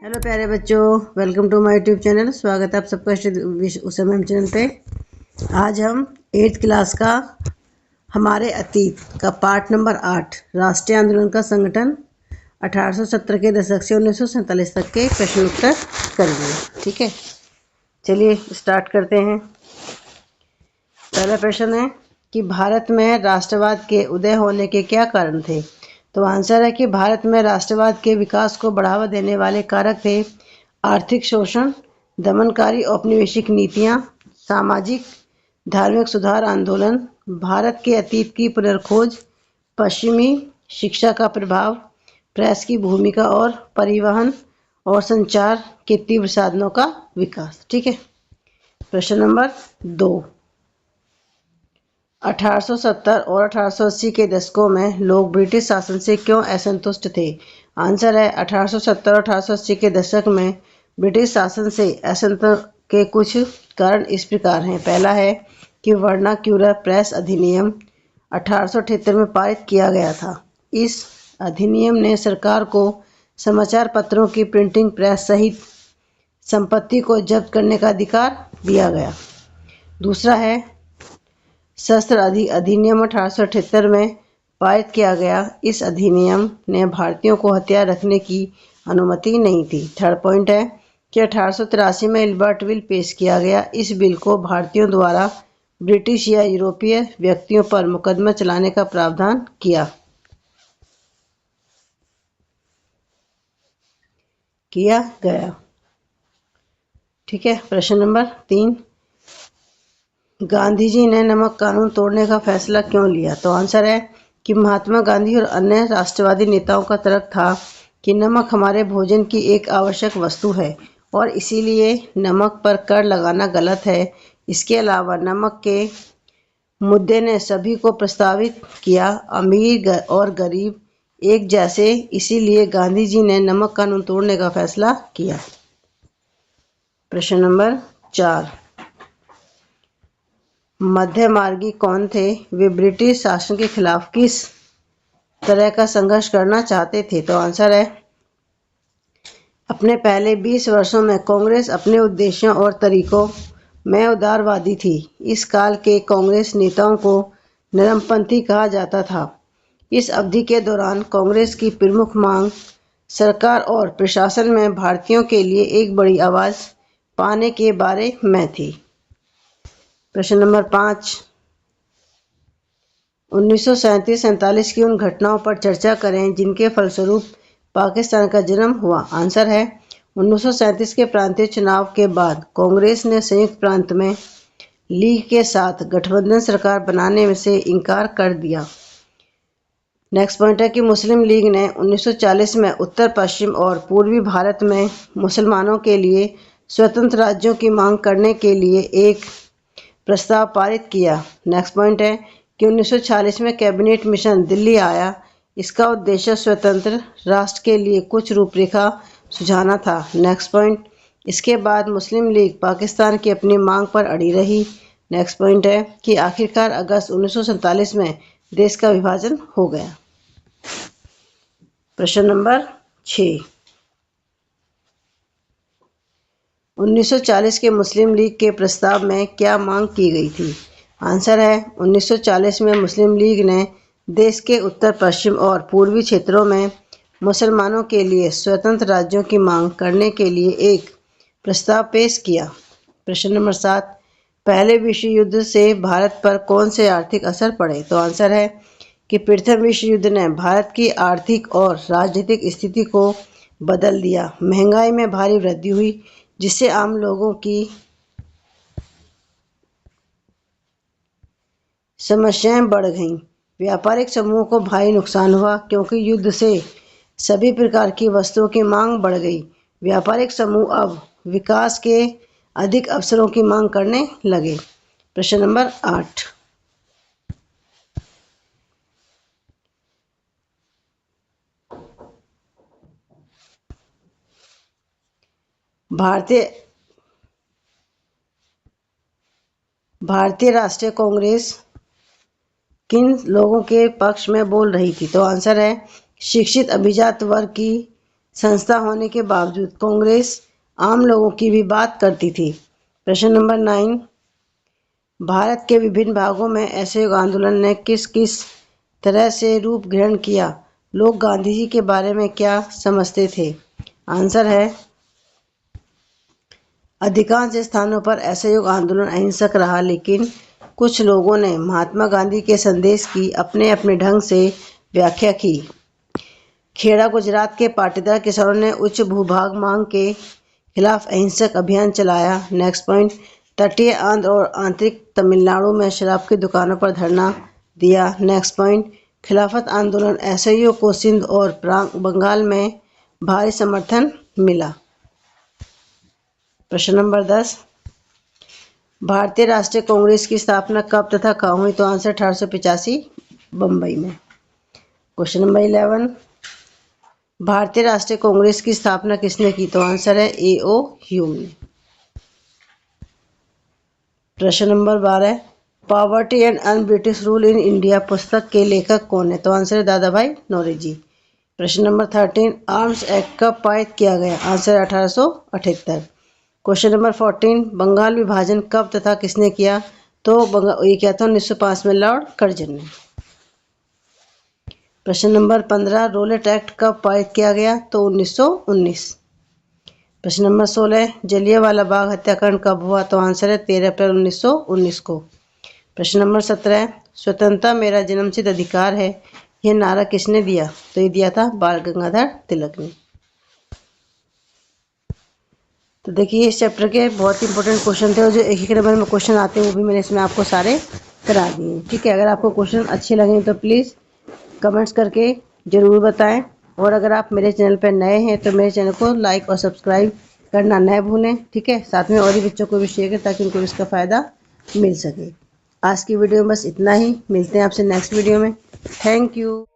Hello प्यारे बच्चों, welcome to my YouTube channel. स्वागत है आप सबका उस समय चैनल पे। आज हम 8th क्लास का हमारे अतीत का पार्ट नंबर 8 राष्ट्रीय आंदोलन का संगठन 1870 के दशक से 1947 तक के प्रश्न उत्तर करेंगे। ठीक है, चलिए स्टार्ट करते हैं। पहला प्रश्न है कि भारत में राष्ट्रवाद के उदय होने के क्या कारण थे। तो आंसर है कि भारत में राष्ट्रवाद के विकास को बढ़ावा देने वाले कारक थे आर्थिक शोषण, दमनकारी औपनिवेशिक नीतियां, सामाजिक धार्मिक सुधार आंदोलन, भारत के अतीत की पुनर्खोज, पश्चिमी शिक्षा का प्रभाव, प्रेस की भूमिका और परिवहन और संचार के तीव्र साधनों का विकास। ठीक है, प्रश्न नंबर 2। 1870 और 1880 के दशकों में लोग ब्रिटिश शासन से क्यों असंतुष्ट थे। आंसर है 1870 और 1880 के दशक में ब्रिटिश शासन से असंतोष के कुछ कारण इस प्रकार हैं। पहला है कि वर्नाक्यूलर प्रेस अधिनियम 1878 में पारित किया गया था। इस अधिनियम ने सरकार को समाचार पत्रों की प्रिंटिंग प्रेस सहित संपत्ति को जब्त करने का अधिकार दिया गया। दूसरा है शस्त्र अधिनियम 1878 में पारित किया गया। इस अधिनियम ने भारतीयों को हथियार रखने की अनुमति नहीं थी। थर्ड पॉइंट है कि 1883 में इल्बर्ट बिल पेश किया गया। इस बिल को भारतीयों द्वारा ब्रिटिश या यूरोपीय व्यक्तियों पर मुकदमा चलाने का प्रावधान किया गया। ठीक है, प्रश्न नंबर 3। गांधी जी ने नमक कानून तोड़ने का फैसला क्यों लिया। तो आंसर है कि महात्मा गांधी और अन्य राष्ट्रवादी नेताओं का तर्क था कि नमक हमारे भोजन की एक आवश्यक वस्तु है और इसीलिए नमक पर कर लगाना गलत है। इसके अलावा नमक के मुद्दे ने सभी को प्रस्तावित किया, अमीर और गरीब एक जैसे, इसीलिए गांधी जी ने नमक कानून तोड़ने का फैसला किया। प्रश्न नंबर 4। मध्यमार्गी कौन थे? वे ब्रिटिश शासन के खिलाफ किस तरह का संघर्ष करना चाहते थे। तो आंसर है अपने पहले 20 वर्षों में कांग्रेस अपने उद्देश्यों और तरीकों में उदारवादी थी। इस काल के कांग्रेस नेताओं को नरमपंथी कहा जाता था। इस अवधि के दौरान कांग्रेस की प्रमुख मांग सरकार और प्रशासन में भारतीयों के लिए एक बड़ी आवाज पाने के बारे में थी। प्रश्न नंबर 5। 1937-47 की उन घटनाओं पर चर्चा करें जिनके फलस्वरूप पाकिस्तान का जन्म हुआ। आंसर है 1937 के प्रांतीय चुनाव के बाद कांग्रेस ने संयुक्त प्रांत में लीग के साथ गठबंधन सरकार बनाने से इनकार कर दिया। नेक्स्ट पॉइंट है कि मुस्लिम लीग ने 1940 में उत्तर पश्चिम और पूर्वी भारत में मुसलमानों के लिए स्वतंत्र राज्यों की मांग करने के लिए एक प्रस्ताव पारित किया। नेक्स्ट पॉइंट है कि 1940 में कैबिनेट मिशन दिल्ली आया। इसका उद्देश्य स्वतंत्र राष्ट्र के लिए कुछ रूपरेखा सुझाना था। नेक्स्ट पॉइंट, इसके बाद मुस्लिम लीग पाकिस्तान की अपनी मांग पर अड़ी रही। नेक्स्ट पॉइंट है कि आखिरकार अगस्त 1947 में देश का विभाजन हो गया। प्रश्न नंबर 6। 1940 के मुस्लिम लीग के प्रस्ताव में क्या मांग की गई थी। आंसर है 1940 में मुस्लिम लीग ने देश के उत्तर पश्चिम और पूर्वी क्षेत्रों में मुसलमानों के लिए स्वतंत्र राज्यों की मांग करने के लिए एक प्रस्ताव पेश किया। प्रश्न नंबर 7। पहले विश्व युद्ध से भारत पर कौन से आर्थिक असर पड़े। तो आंसर है कि प्रथम विश्व युद्ध ने भारत की आर्थिक और राजनीतिक स्थिति को बदल दिया। महंगाई में भारी वृद्धि हुई जिससे आम लोगों की समस्याएं बढ़ गईं। व्यापारिक समूहों को भारी नुकसान हुआ क्योंकि युद्ध से सभी प्रकार की वस्तुओं की मांग बढ़ गई। व्यापारिक समूह अब विकास के अधिक अवसरों की मांग करने लगे। प्रश्न नंबर 8। भारतीय राष्ट्रीय कांग्रेस किन लोगों के पक्ष में बोल रही थी। तो आंसर है शिक्षित अभिजात वर्ग की संस्था होने के बावजूद कांग्रेस आम लोगों की भी बात करती थी। प्रश्न नंबर 9, भारत के विभिन्न भागों में असहयोग आंदोलन ने किस किस तरह से रूप ग्रहण किया? लोग गांधी जी के बारे में क्या समझते थे? आंसर है, अधिकांश स्थानों पर असहयोग आंदोलन अहिंसक रहा, लेकिन कुछ लोगों ने महात्मा गांधी के संदेश की अपने अपने ढंग से व्याख्या की। खेड़ा गुजरात के पाटीदार किसानों ने उच्च भूभाग मांग के खिलाफ अहिंसक अभियान चलाया। नेक्स्ट पॉइंट, तटीय आंध्र और आंतरिक तमिलनाडु में शराब की दुकानों पर धरना दिया। नेक्स्ट पॉइंट, खिलाफत आंदोलन असहयोग को सिंध और बंगाल में भारी समर्थन मिला। प्रश्न नंबर 10, भारतीय राष्ट्रीय कांग्रेस की स्थापना कब तथा कहाँ हुई? तो आंसर 1885 बम्बई में। क्वेश्चन नंबर 11, भारतीय राष्ट्रीय कांग्रेस की स्थापना किसने की? तो आंसर है A.O. ह्यूम ने। प्रश्न number 12, poverty and un British rule in India पुस्तक के लेखक कौन है? तो आंसर है दादा भाई नौरोजी। प्रश्न नंबर 13, आर्म्स एक्ट कब पारित किया गया? आंसर 1878। क्वेश्चन नंबर 14, बंगाल विभाजन कब तथा किसने किया? तो ये किया था 1905 में लॉर्ड कर्जन ने। प्रश्न नंबर 15, रोलेट एक्ट कब पारित किया गया? तो 1919। प्रश्न नंबर 16, जलियांवाला बाग हत्याकांड कब हुआ? तो आंसर है 13 अप्रैल 1919 को। प्रश्न नंबर 17, स्वतंत्रता मेरा जन्मसिद्ध अधिकार है, यह नारा किसने दिया? तो ये दिया था बाल गंगाधर तिलक ने। तो देखिए इस चैप्टर के बहुत इंपॉर्टेंट क्वेश्चन थे और जो एक नंबर में क्वेश्चन आते हैं वो भी मैंने इसमें आपको सारे करा दिए। ठीक है, अगर आपको क्वेश्चन अच्छे लगे तो प्लीज़ कमेंट्स करके ज़रूर बताएं, और अगर आप मेरे चैनल पर नए हैं तो मेरे चैनल को लाइक और सब्सक्राइब करना न भूलें। ठीक है, साथ में और भी बच्चों को भी शेयर करें ताकि उनको इसका फ़ायदा मिल सके। आज की वीडियो में बस इतना ही, मिलते हैं आपसे नेक्स्ट वीडियो में। Thank you.